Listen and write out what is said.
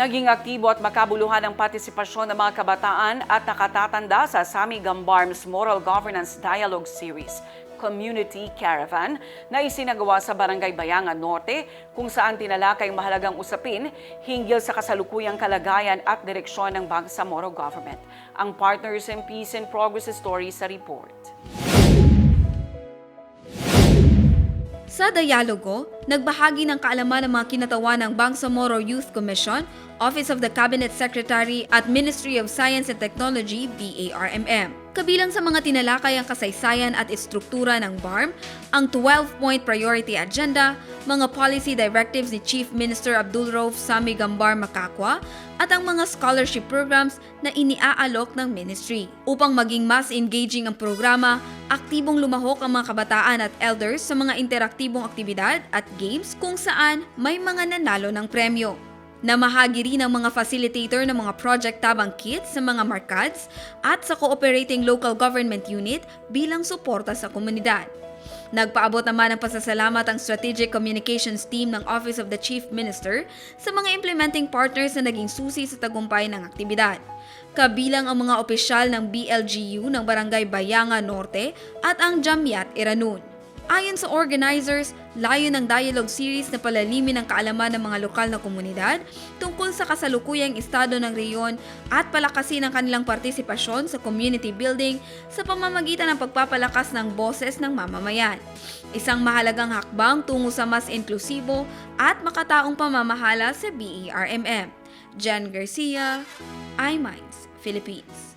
Naging aktibo at makabuluhan ang partisipasyon ng mga kabataan at nakatatanda sa Sami Gambarm's Moral Governance Dialogue Series, Community Caravan, na isinagawa sa Barangay Bayangan Norte, kung saan tinalakay ang mahalagang usapin hinggil sa kasalukuyang kalagayan at direksyon ng Bangsamoro Government. Ang Partners in Peace and Progress Story sa report. Sa dialogo, nagbahagi ng kaalaman ng mga kinatawan ng Bangsamoro Youth Commission, Office of the Cabinet Secretary at Ministry of Science and Technology, BARMM. Kabilang sa mga tinalakay ang kasaysayan at istruktura ng BARM, ang 12-point priority agenda, mga policy directives ni Chief Minister Abdul Rauf Sami Gambar Makakwa, at ang mga scholarship programs na iniaalok ng ministry. Upang maging mas engaging ang programa, aktibong lumahok ang mga kabataan at elders sa mga interaktibong aktibidad at games kung saan may mga nanalo ng premyo. Namahagi rin ang mga facilitator ng mga project tabang kits sa mga markads at sa cooperating local government unit bilang suporta sa komunidad. Nagpaabot naman ng pasasalamat ang Strategic Communications Team ng Office of the Chief Minister sa mga implementing partners na naging susi sa tagumpay ng aktibidad. Kabilang ang mga opisyal ng BLGU ng Barangay Bayangan Norte at ang Jamiat Iranun. Ayon sa organizers, layon ng dialogue series na palalimin ang kaalaman ng mga lokal na komunidad tungkol sa kasalukuyang estado ng reyon at palakasin ang kanilang partisipasyon sa community building sa pamamagitan ng pagpapalakas ng boses ng mamamayan. Isang mahalagang hakbang tungo sa mas inklusibo at makataong pamamahala sa BARMM. Jan Garcia, iMinds, Philippines.